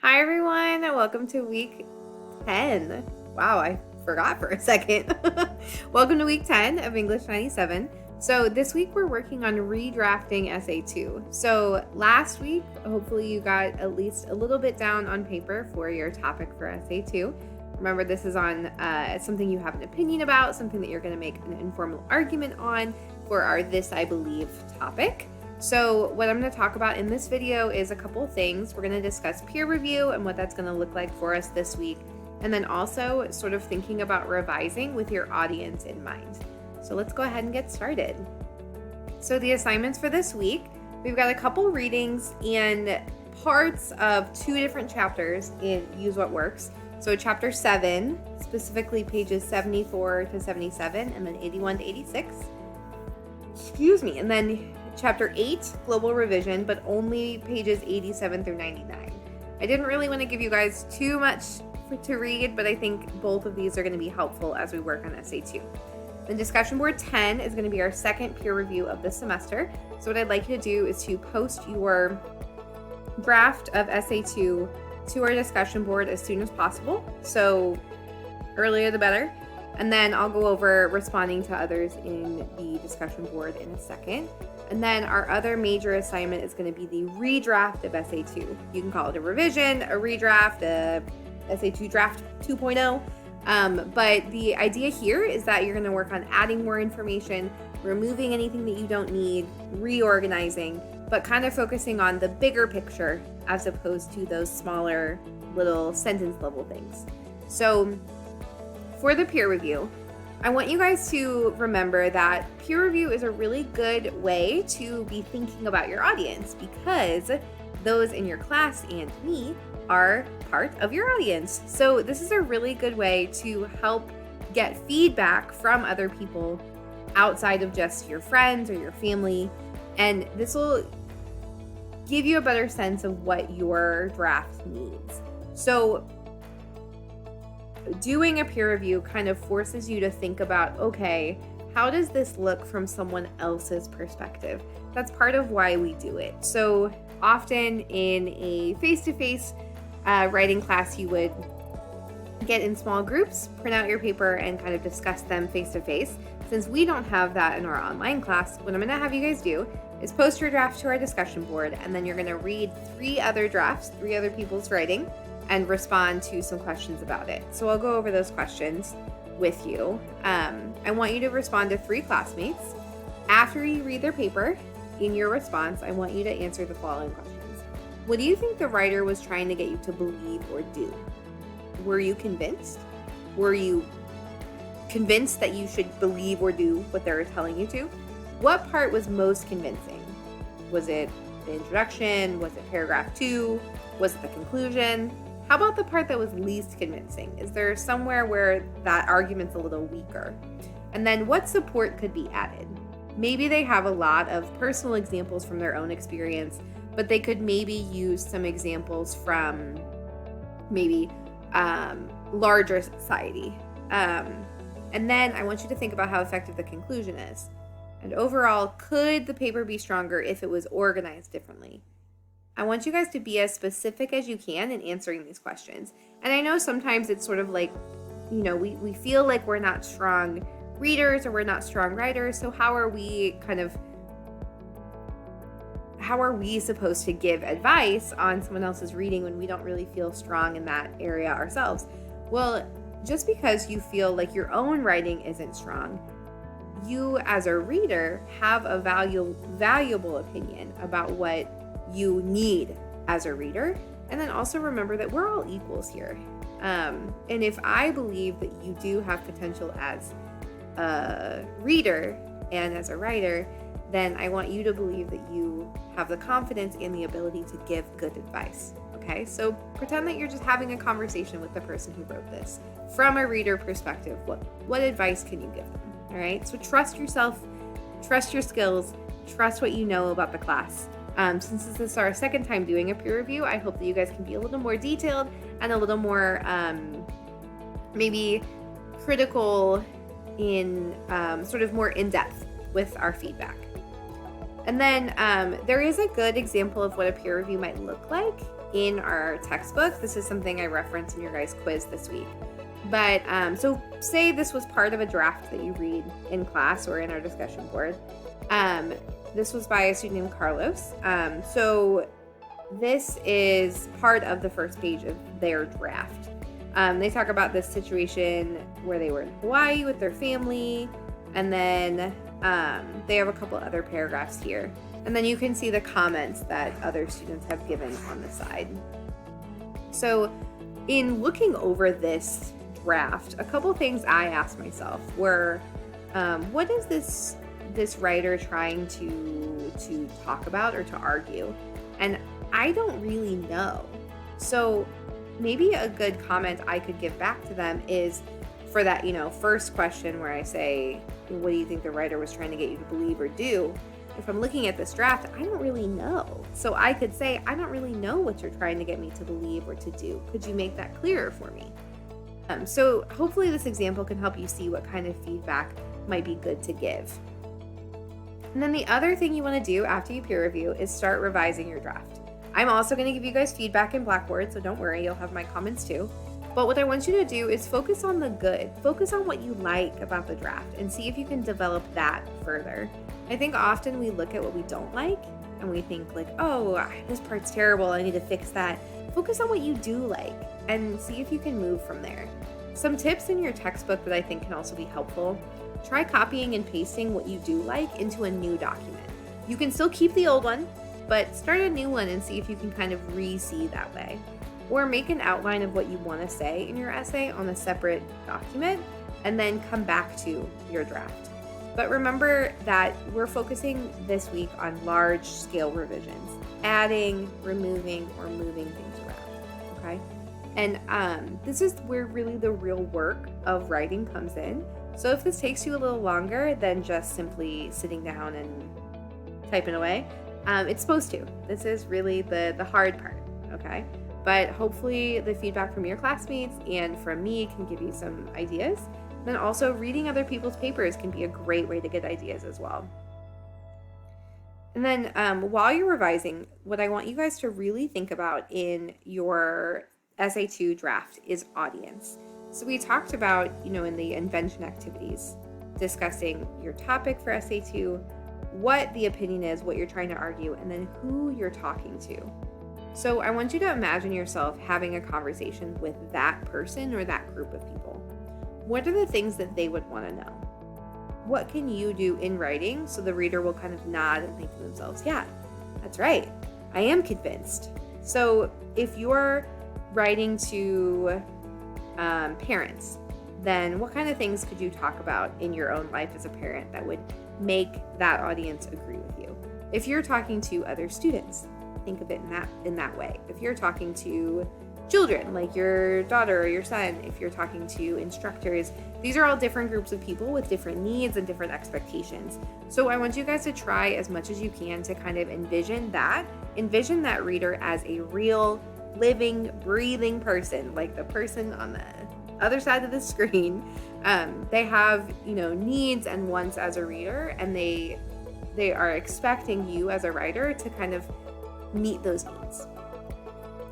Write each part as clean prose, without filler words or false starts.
Hi everyone, and welcome to week 10. Wow, I forgot for a second. Welcome to week 10 of English 97. So this week we're working on redrafting essay 2. So last week, hopefully you got at least a little bit down on paper for your topic for essay 2. Remember, this is on something you have an opinion about, something that you're going to make an informal argument on for our This I Believe topic. So what I'm going to talk about in this video is a couple of things. We're going to discuss peer review and what that's going to look like for us this week, and then also sort of thinking about revising with your audience in mind. So let's go ahead and get started. So the assignments for this week, we've got a couple readings and parts of 2 different chapters in Use What Works. So chapter 7, specifically pages 74 to 77, and then 81 to 86. Excuse me. And then chapter 8, global revision, but only pages 87 through 99. I didn't really want to give you guys too much to read, but I think both of these are going to be helpful as we work on essay 2. The discussion board 10 is going to be our second peer review of the semester. So what I'd like you to do is to post your draft of essay 2 to our discussion board as soon as possible. So earlier the better. And then I'll go over responding to others in the discussion board in a second. And then our other major assignment is going to be the redraft of essay 2. You can call it a revision, a redraft, a essay 2 draft 2.0. But the idea here is that you're going to work on adding more information, removing anything that you don't need, reorganizing, but kind of focusing on the bigger picture as opposed to those smaller little sentence level things. So for the peer review, I want you guys to remember that peer review is a really good way to be thinking about your audience, because those in your class and me are part of your audience. So this is a really good way to help get feedback from other people outside of just your friends or your family. And this will give you a better sense of what your draft needs. So doing a peer review kind of forces you to think about, okay, how does this look from someone else's perspective? That's part of why we do it. So often in a face-to-face writing class, you would get in small groups, print out your paper, and kind of discuss them face-to-face. Since we don't have that in our online class, what I'm going to have you guys do is post your draft to our discussion board, and then you're going to read 3 other drafts, 3 other people's writing, and respond to some questions about it. So I'll go over those questions with you. I want you to respond to 3 classmates. After you read their paper, in your response, I want you to answer the following questions. What do you think the writer was trying to get you to believe or do? Were you convinced? Were you convinced that you should believe or do what they were telling you to? What part was most convincing? Was it the introduction? Was it paragraph 2? Was it the conclusion? How about the part that was least convincing? Is there somewhere where that argument's a little weaker? And then what support could be added? Maybe they have a lot of personal examples from their own experience, but they could maybe use some examples from maybe larger society. And then I want you to think about how effective the conclusion is. And overall, could the paper be stronger if it was organized differently? I want you guys to be as specific as you can in answering these questions. And I know sometimes it's sort of like, we feel like we're not strong readers or we're not strong writers. So how are we supposed to give advice on someone else's reading when we don't really feel strong in that area ourselves? Well, just because you feel like your own writing isn't strong, you as a reader have a valuable opinion about what you need as a reader. And then also remember that we're all equals here. And if I believe that you do have potential as a reader and as a writer, then I want you to believe that you have the confidence and the ability to give good advice. Okay, so pretend that you're just having a conversation with the person who wrote this. From a reader perspective, what advice can you give them? All right, so trust yourself, trust your skills, trust what you know about the class. Since this is our second time doing a peer review, I hope that you guys can be a little more detailed and a little more maybe critical in sort of more in-depth with our feedback. And then there is a good example of what a peer review might look like in our textbook. This is something I referenced in your guys' quiz this week. But so say this was part of a draft that you read in class or in our discussion board. This was by a student named Carlos. So this is part of the first page of their draft. They talk about this situation where they were in Hawaii with their family, and then they have a couple other paragraphs here. And then you can see the comments that other students have given on the side. So in looking over this draft, a couple things I asked myself were, what is this writer trying to talk about or to argue? And I don't really know. So maybe a good comment I could give back to them is for that, first question where I say, what do you think the writer was trying to get you to believe or do? If I'm looking at this draft, I don't really know. So I could say, I don't really know what you're trying to get me to believe or to do. Could you make that clearer for me? So hopefully this example can help you see what kind of feedback might be good to give. And then the other thing you want to do after you peer review is start revising your draft. I'm also going to give you guys feedback in Blackboard, so don't worry, you'll have my comments too. But what I want you to do is focus on the good. Focus on what you like about the draft and see if you can develop that further. I think often we look at what we don't like and we think like, oh, this part's terrible, I need to fix that. Focus on what you do like and see if you can move from there. Some tips in your textbook that I think can also be helpful. Try copying and pasting what you do like into a new document. You can still keep the old one, but start a new one and see if you can kind of re-see that way. Or make an outline of what you want to say in your essay on a separate document and then come back to your draft. But remember that we're focusing this week on large scale revisions, adding, removing, or moving things around, okay? And this is where really the real work of writing comes in. So if this takes you a little longer than just simply sitting down and typing away, it's supposed to. This is really the hard part, okay? But hopefully the feedback from your classmates and from me can give you some ideas. Then also reading other people's papers can be a great way to get ideas as well. And then while you're revising, what I want you guys to really think about in your Essay 2 draft is audience. So we talked about, in the invention activities, discussing your topic for Essay 2, what the opinion is, what you're trying to argue, and then who you're talking to. So I want you to imagine yourself having a conversation with that person or that group of people. What are the things that they would want to know? What can you do in writing so the reader will kind of nod and think to themselves, yeah, that's right, I am convinced. So if you're writing to parents, then what kind of things could you talk about in your own life as a parent that would make that audience agree with you? If you're talking to other students, think of it in that way. If you're talking to children, like your daughter or your son, if you're talking to instructors, these are all different groups of people with different needs and different expectations. So I want you guys to try as much as you can to kind of envision that reader as a real, living, breathing person, like the person on the other side of the screen. They have, needs and wants as a reader, and they are expecting you as a writer to kind of meet those needs.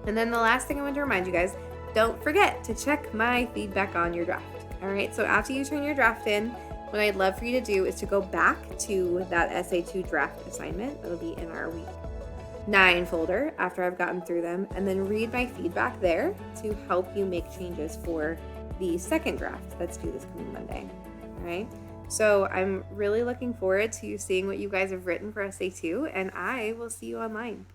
And then the last thing I want to remind you guys, don't forget to check my feedback on your draft. All right, so after you turn your draft in, what I'd love for you to do is to go back to that Essay 2 draft assignment. It'll be in our week 9 folder after I've gotten through them, and then read my feedback there to help you make changes for the second draft that's due this coming Monday. All right, so I'm really looking forward to seeing what you guys have written for Essay 2, and I will see you online.